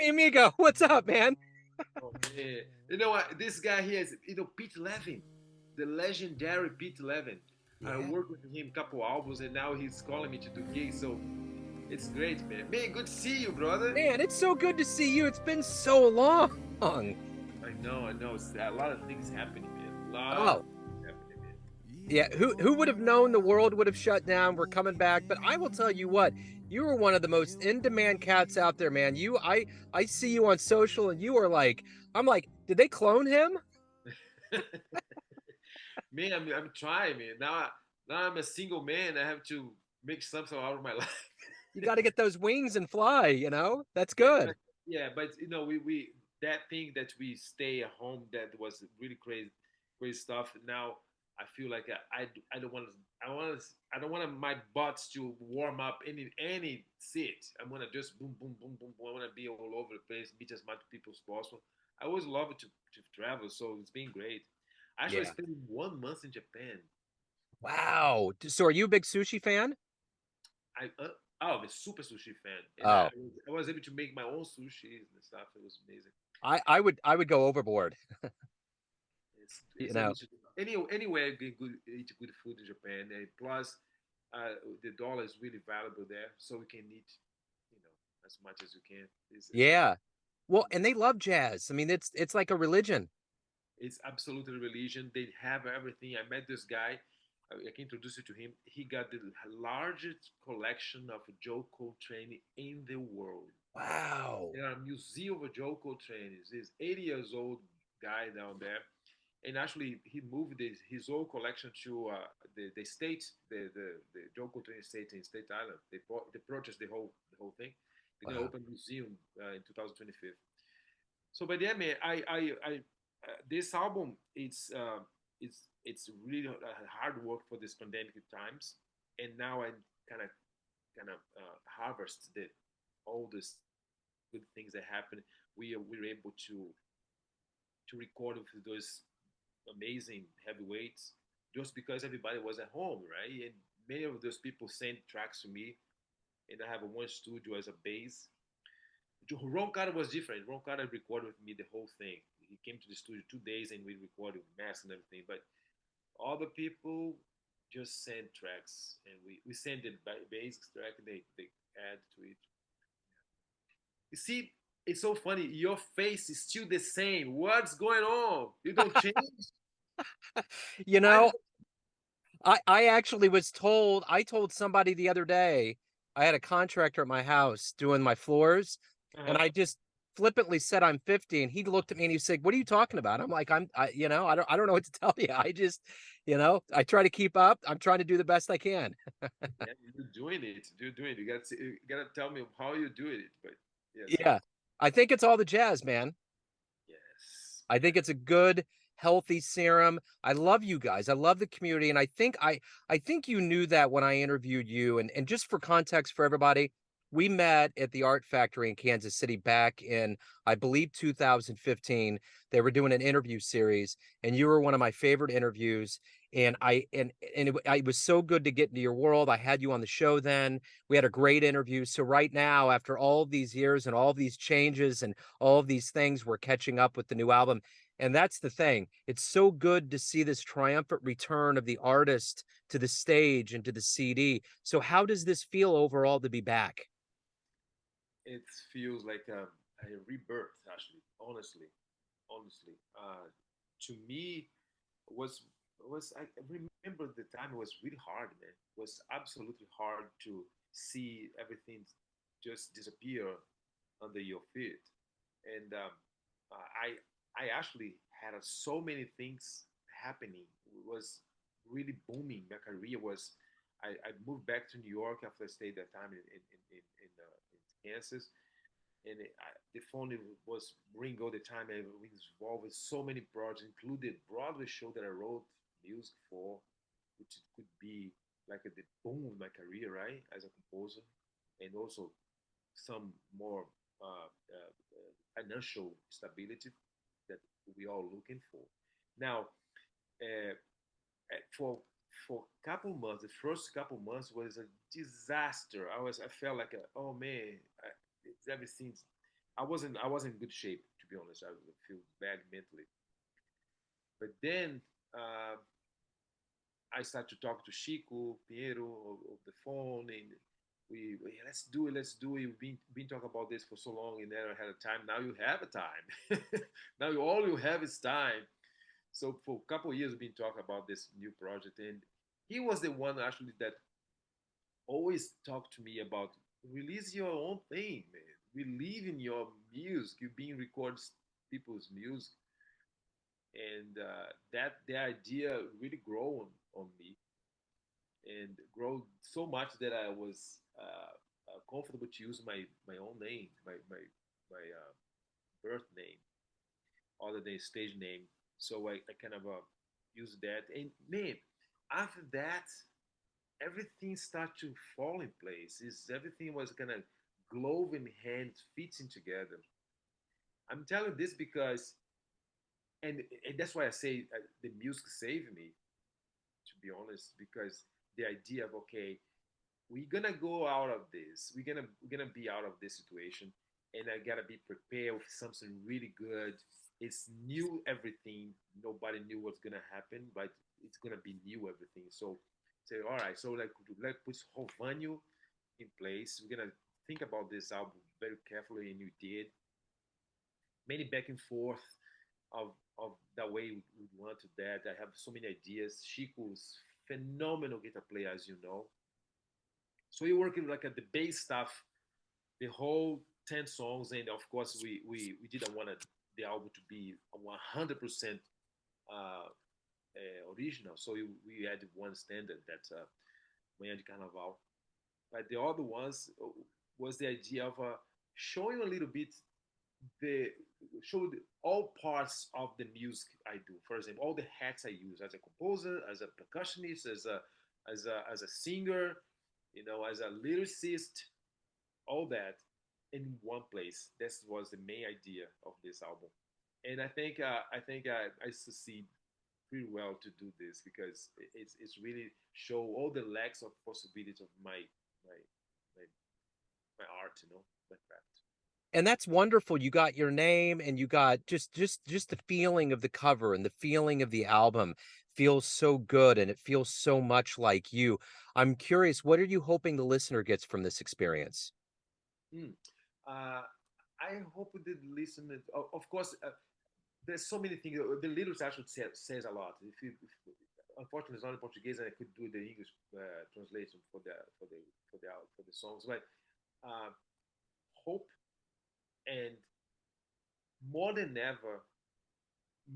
Mi amigo, what's up, man? Oh man, you know what? This guy here is Pete Levin, the legendary Pete Levin. I Yeah, worked with him a couple albums, and now he's calling me to do gigs. So it's great, man. Man, good to see you, brother. man, it's so good to see you. It's been so long. I know. It's a lot of things happening, man. A lot of Oh, things happening, man. yeah. Who would have known the world would have shut down? We're coming back, but I will tell you what. You are one of the most in-demand cats out there, man. I see you on social, and you are like, I'm like, did they clone him? Man, I'm trying, man. Now I'm a single man. I have to make something out of my life. You got to get those wings and fly. That's Yeah, good. but we that thing that we stay at home that was really crazy stuff. Now I feel like I don't want to I don't want my butts to warm up any seat. I want to just boom boom boom boom boom. I want to be all over the place, meet as much people as possible. I always love to travel, so it's been great. I actually Yeah. spent 1 month in Japan. Wow. So, are you a big sushi fan? I'm a super sushi fan, and Oh, I was able to make my own sushi and stuff. It was amazing. I would go overboard. You It's know. able to anywhere you can eat good food in Japan. And plus, the dollar is really valuable there, so we can eat, as much as you can. Yeah. Well, and they love jazz. I mean, it's like a religion. It's absolutely religion. They have everything. I met this guy. I can introduce you to him. He got the largest collection of Joe Coltrane in the world. Wow. There are a museum of Joe Coltrane. He's 80 years old guy down there, and actually he moved his whole collection to the state, the Joe Coltrane estate in State Island. They purchased the whole thing. They're gonna Wow. open a museum in 2025. So by the end, man, I this album it's really hard work for this pandemic times, and now I kind of harvest all this good things that happen. We're able to record with those amazing heavyweights just because everybody was at home, right? And many of those people sent tracks to me, and I have a one studio as a bass. Ron Carter was different. Ron Carter recorded with me the whole thing. He came to the studio 2 days and we recorded mass and everything. But other people just send tracks, and we send the basic track and they add to it. You see, it's so funny. Your face is still the same. What's going on? You don't change. You I know, I actually was told, I told somebody the other day, I had a contractor at my house doing my floors, and uh I just flippantly said I'm 50, and he looked at me and he said, "What are you talking about?" I'm like, I don't know what to tell you. I try to keep up. I'm trying to do the best I can. yeah, you're doing it. You're doing it. You gotta tell me how you're doing it. But yes, Yeah. I think it's all the jazz, man. yes, I think yes. it's a good, healthy serum. I love you guys. I love the community, and I think you knew that when I interviewed you. And just for context for everybody, we met at the Art Factory in Kansas City back in, I believe, 2015. They were doing an interview series, and you were one of my favorite interviews. And it was so good to get into your world. I had you on the show then. We had a great interview. So right now, after all these years and all these changes and all of these things, we're catching up with the new album. And that's the thing. It's so good to see this triumphant return of the artist to the stage and to the CD. So how does this feel overall to be back? It feels like a rebirth. Actually, honestly, to me was I remember the time it was really hard, man. It was absolutely hard to see everything just disappear under your feet, and I actually had so many things happening. It was really booming. My career was. I moved back to New York after I stayed that time in Kansas, and the phone was ring all the time. I was involved with so many projects, included Broadway show that I wrote music for, which could be like the boom in my career, right, as a composer, and also some more financial stability that we all looking for. Now, uh, for couple months, the first couple months was a disaster. I felt like, oh man, everything's I wasn't in good shape, to be honest. I feel bad mentally. But then uh, I started to talk to Chico Pinheiro of the phone, and let's do it, let's do it. We've been talking about this for so long, and never had a time. Now you have a time. Now all you have is time. So for a couple of years, we've been talking about this new project, and he was the one actually that always talked to me about release your own thing, man. Believe in your music. You've been recording people's music, and that the idea really grew on me and grow so much that I was comfortable to use my own name, my birth name, other than stage name. So I kind of use that. And man, after that, everything started to fall in place. Is everything was kind of glove in hand fitting together. I'm telling this because, and that's why I say the music saved me, to be honest, because the idea of okay, we're gonna go out of this. We're gonna be out of this situation, and I gotta be prepared with something really good. It's new everything. Nobody knew what's gonna happen, but it's gonna be new everything. So say, all right. So like let's put Rovanio in place. We're gonna think about this album very carefully, and you did many back and forth of the way we wanted that. I have so many ideas. Chico's phenomenal guitar player, as you know. So we working like at the bass stuff, the whole 10 songs, and of course we didn't want the album to be 100% original. So we had one standard that Manhã de Carnaval, but the other ones was the idea of showing a little bit the show all parts of the music I do. For example, all the hats I use as a composer, as a percussionist, as a singer, as a lyricist, all that in one place. This was the main idea of this album, and I succeed pretty well to do this because it's really show all the lacks of possibilities of my my, my art, my craft. And that's wonderful. You got your name and you got just the feeling of the cover and the feeling of the album feels so good and it feels so much like you. I'm curious, what are you hoping the listener gets from this experience? Mm. Uh, I hope the listener, of course, there's so many things. The lyrics actually says a lot. Unfortunately, it's not in Portuguese, and I could do the English translation for the songs. But uh, hope and more than ever,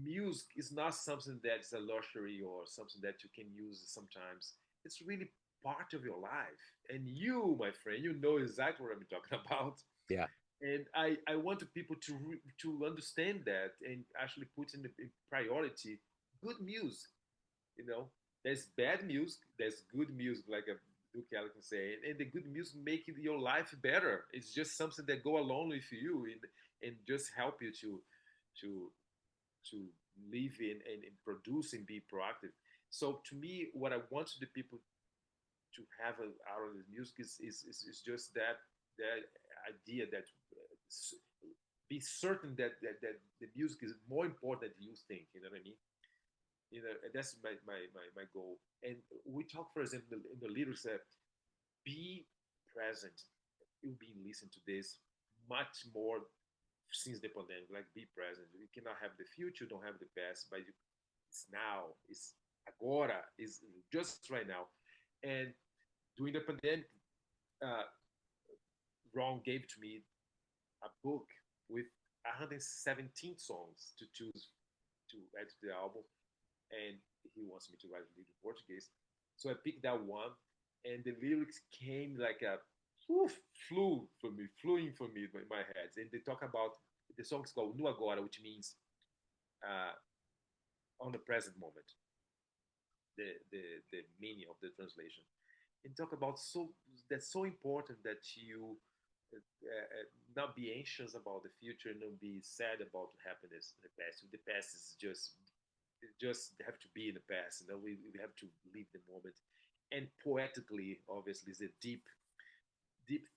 music is not something that's a luxury or something that you can use sometimes. It's really part of your life, and you, my friend, you know exactly what I'm talking about. Yeah. And I want people to understand that and actually put in priority good music. You know, there's bad music, there's good music, like a Duke Ellington can say, and the good music making your life better. It's just something that go along with you and just help you to to live in produce and be proactive. So to me, what I want the people to have out of the music is just that idea that be certain that the music is more important than you think. You know what I mean? That's my goal. And we talk, for example, in the lyrics that be present. You've been listening to this much more since the pandemic. Like be present. You cannot have the future, don't have the past, but it's now. It's agora. It's just right now. And during the pandemic, uh, Ron gave to me a book with 117 songs to choose to add to the album, and he wants me to write a little Portuguese. So I picked that one, and the lyrics came like a woof, flew in for me in my head. And they talk about the song's called Nu Agora, which means uh, on the present moment. The meaning of the translation, and talk about that's so important that you not be anxious about the future, not be sad about happiness in the past. The past is just have to be in the past. We have to live the moment. And poetically, obviously, is a deep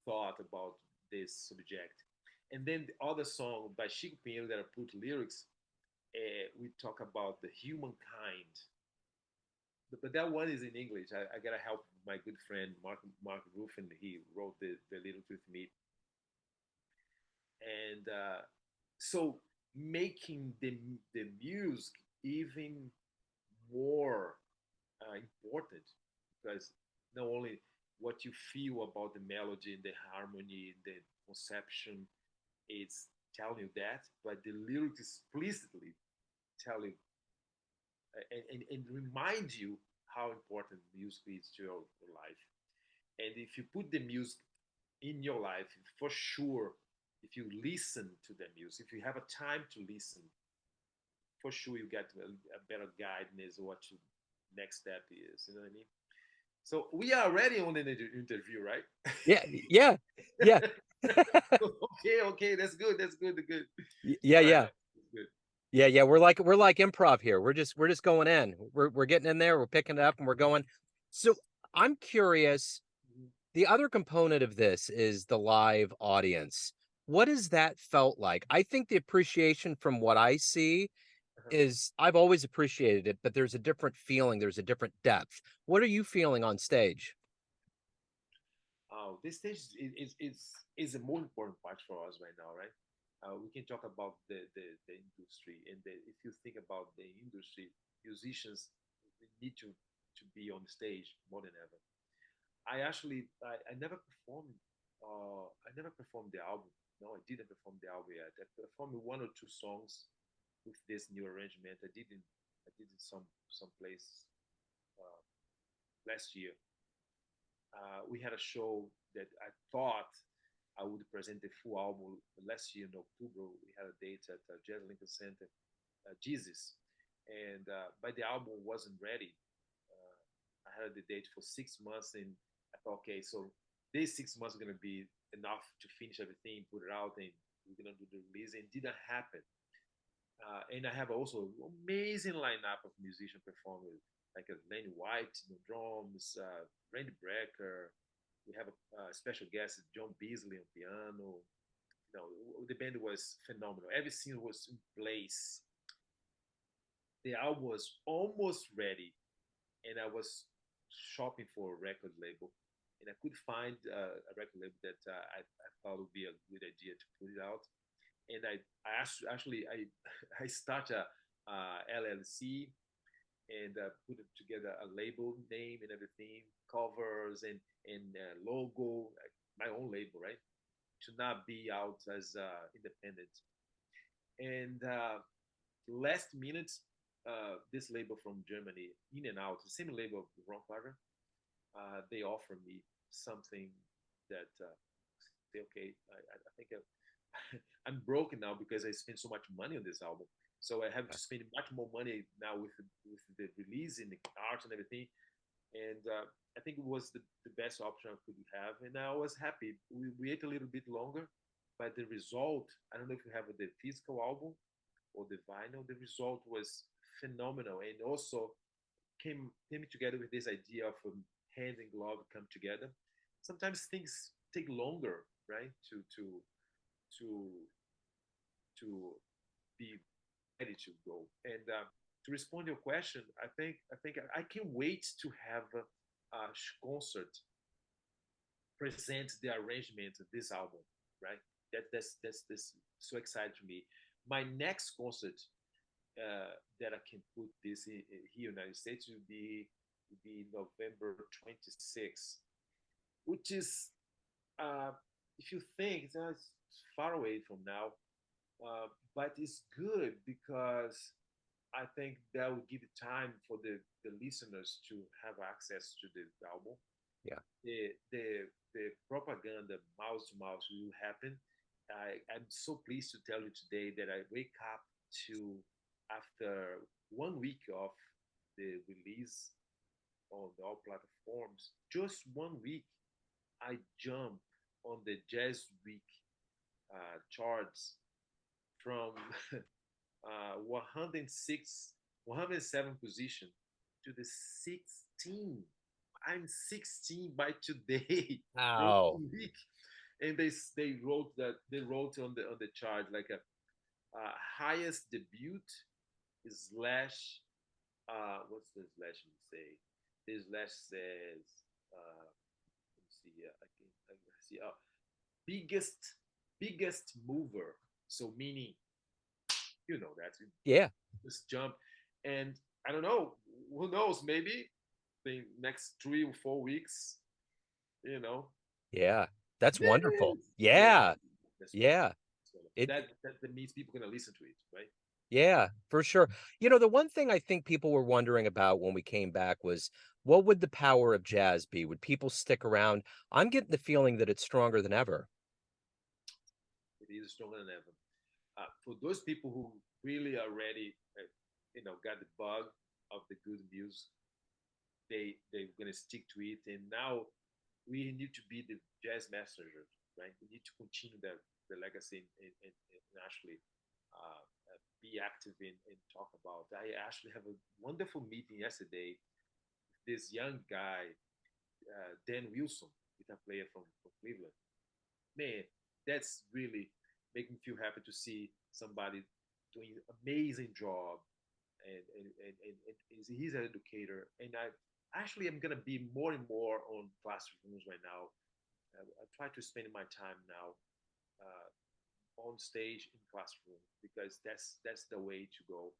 thought about this subject. And then the other song by Chico Pinheiro that I put lyrics, we talk about the humankind. But that one is in English. I gotta help my good friend Mark Ruffin. He wrote the lyrics with me, and so making the music even more important, because not only what you feel about the melody, the harmony, the conception, it's telling you that, but the lyrics explicitly tell you and remind you how important music is to your life. And if you put the music in your life, for sure, if you listen to the music, if you have a time to listen, for sure you get a better guidance what your next step is. You know what I mean? So we are already on an interview, right? Yeah, yeah, yeah. Okay, okay, that's good. That's good. Good. Yeah, All right, yeah. that's good. Yeah, yeah. We're like improv here. We're just going in. We're getting in there, we're picking it up and we're going. So I'm curious, Mhm. the other component of this is the live audience. What has that felt like? I think the appreciation from what I see Uh-huh. is I've always appreciated it, but there's a different feeling, there's a different depth. What are you feeling on stage? This stage is a more important part for us right now, right? We can talk about the industry, and if you think about the industry, musicians need to be on the stage more than ever. I never performed. I never performed the album. No, I didn't perform the album yet. I performed one or two songs with this new arrangement. I did in some place uh, last year. We had a show that I thought I would present the full album last year in October. We had a date at Jazz Lincoln Center, Jesus, and but the album wasn't ready. I had the date for 6 months, and I thought, okay, so these 6 months are gonna be enough to finish everything, put it out, and we're gonna do the release. And it didn't happen. And I have also amazing lineup of musician performers like Lenny White on drums, Randy Brecker. We have a special guest, John Beasley on piano. You know, the band was phenomenal. Everything was in place. The album was almost ready, and I was shopping for a record label, and I could find a record label that I thought would be a good idea to put it out. And I actually I start a LLC and put together a label name and everything, covers and logo, like my own label, right? To not be out as independent. And last minute, this label from Germany, In and Out, the same label of Ron Carter, they offer me something that say, okay, I think I'm broken now because I spent so much money on this album. So I have to spend much more money now with the release and the art and everything. And I think it was the best option I could have. And I was happy. We wait a little bit longer, but the result, I don't know if you have the physical album or the vinyl, the result was phenomenal. And also came together with this idea of hand and glove come together. Sometimes things take longer, right? To to be ready to go. And to respond to your question, I think I can't wait to have a concert present the arrangement of this album. Right? That's so exciting to me. My next concert that I can put this here in the United States will be November 26th, which is uh, if you think it's far away from now, but it's good because I think that will give time for the listeners to have access to the album. Yeah. The propaganda mouse to mouse will happen. I'm so pleased to tell you today that I wake up to after 1 week of the release on all platforms, just 1 week, I jump on the Jazz Week charts from 106, 107 position to the 16. I'm 16 by today. Wow. 1 week. and they wrote on the chart like a highest debut slash what's the slash say? The slash says let me see I can see biggest mover. So meaning that Yeah. just jump, and I don't know, who knows, maybe the next 3 or 4 weeks, you know. Yeah. That's wonderful. Yes. Yeah, Yeah. that's wonderful. Yeah. That's wonderful. It That means people are gonna listen to it, right? Yeah, for sure. The one thing I think people were wondering about when we came back was what would the power of jazz be? Would people stick around? I'm getting the feeling that it's stronger than ever. It is stronger than ever. For those people who really are ready, got the bug of the good music, they're gonna stick to it. And now we need to be the jazz messengers, right? We need to continue the legacy and actually be active and talk about. I actually have a wonderful meeting yesterday. This young guy, Dan Wilson, guitar player from Cleveland. Man, that's really making me feel happy to see somebody doing an amazing job, and he's an educator. And I actually am gonna be more and more on classrooms right now. I try to spend my time now on stage in classroom because that's the way to go.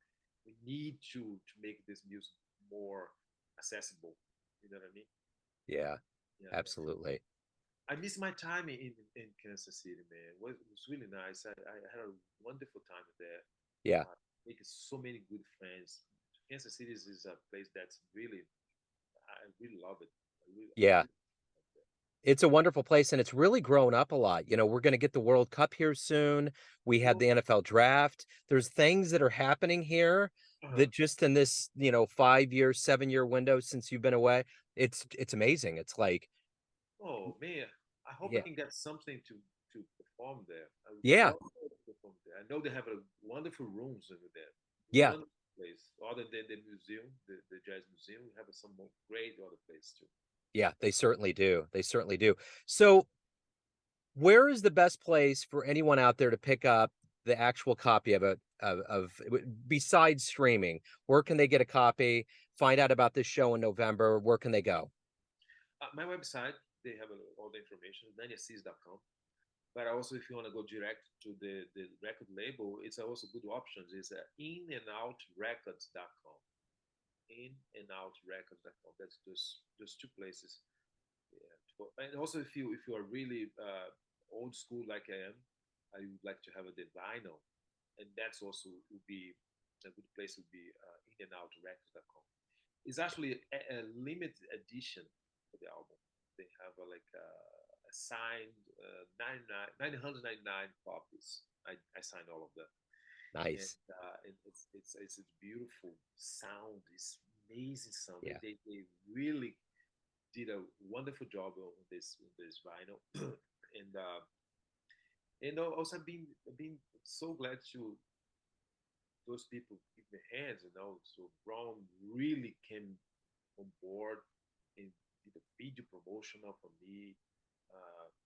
We need to make this music more accessible. You know what I mean? Yeah, Yeah. absolutely. I miss my time in Kansas City, man. It was really nice. I had a wonderful time there. Yeah. Making so many good friends. Kansas City is a place that's really, I really love it. I Yeah. really love it. It's a wonderful place and it's really grown up a lot. We're going to get the World Cup here soon. We had Oh, the NFL draft. There's things that are happening here uh-huh. that just in this, 5-year, 7-year window since you've been away, it's amazing. It's like, Oh man, I hope I yeah. can get something to perform there. I would Yeah. love to perform there. I know they have a wonderful rooms over there. Yeah. Wonderful place. Other than the museum, the jazz museum, we have some more great other place too. Yeah, they certainly do. They certainly do. So, where is the best place for anyone out there to pick up the actual copy of it besides streaming? Where can they get a copy? Find out about this show in November. Where can they go? My website, they have all the information, nannyassis.com. But also, if you want to go direct to the record label, it's also good options. It's inandoutrecords.com. Inandoutrecords.com. That's just two places. Yeah. And also, if you are really old school like I am, I would like to have the vinyl, and that's also would be a good place. Would be inandoutrecords.com. It's actually a limited edition for the album. They have a signed 999 copies. I signed all of them, and Nice. it's a beautiful sound. It's amazing sound. Yeah. They really did a wonderful job on this vinyl, and also I've been so glad to those people give me hands. So Brown really came on board and did a video promotional for me.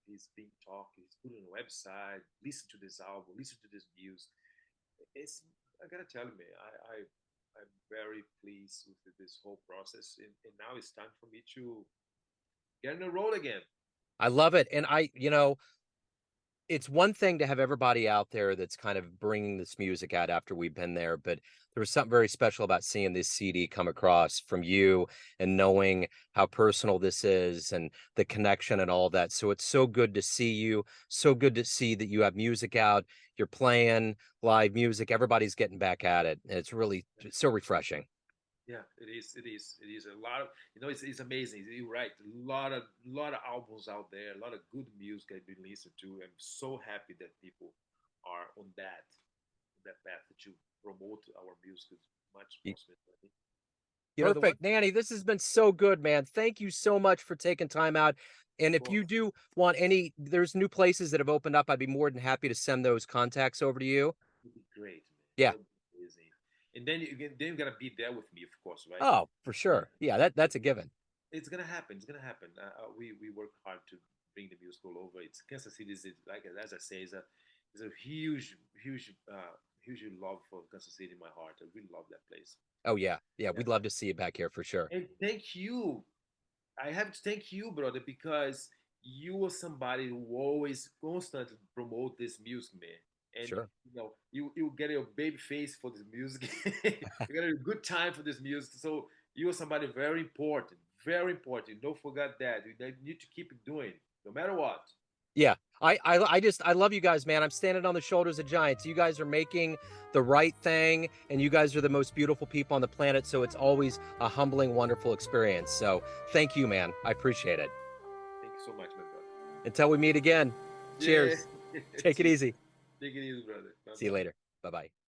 He's been talking, he's put on a website, listen to this album, listen to this news. It's I gotta tell you, man, I'm very pleased with this whole process, and now it's time for me to get on the road again. I love it. And it's one thing to have everybody out there that's kind of bringing this music out after we've been there, but there was something very special about seeing this CD come across from you and knowing how personal this is and the connection and all that. So it's so good to see you, so good to see that you have music out, you're playing live music, everybody's getting back at it. And it's really so refreshing. Yeah, it is. It is. It is a lot of it's amazing. You're right. A lot of albums out there. A lot of good music I've been listening to. I'm so happy that people are on that path to promote our music as much as possible. The one, Perfect. Nanny, this has been so good, man. Thank you so much for taking time out. And of if you course, do want there's new places that have opened up. I'd be more than happy to send those contacts over to you. would be great, man. Yeah. That would be amazing. And then you gotta be there with me, of course, right? Oh, for Yeah, sure. Yeah, that's a given. it's gonna happen. It's gonna happen. We work hard to bring the music all over. It's Kansas City is like as I say is a huge huge love for Kansas City in my heart. I really love that place. Oh yeah, yeah, Yeah. we'd love to see you back here for sure. And thank you. I have to thank you, brother, because you were somebody who always constantly promote this music, man. And Sure. you get your baby face for this music. You get a good time for this music. So you are somebody very important, very important. Don't forget that. You need to keep it doing, no matter what. Yeah, I love you guys, man. I'm standing on the shoulders of giants. You guys are making the right thing, and you guys are the most beautiful people on the planet. So it's always a humbling, wonderful experience. So thank you, man. I appreciate it. Thank you so much, my brother. Until we meet again. Cheers. Yeah. Take it easy. Take it easy, brother. See you Bye-bye. later. Bye bye.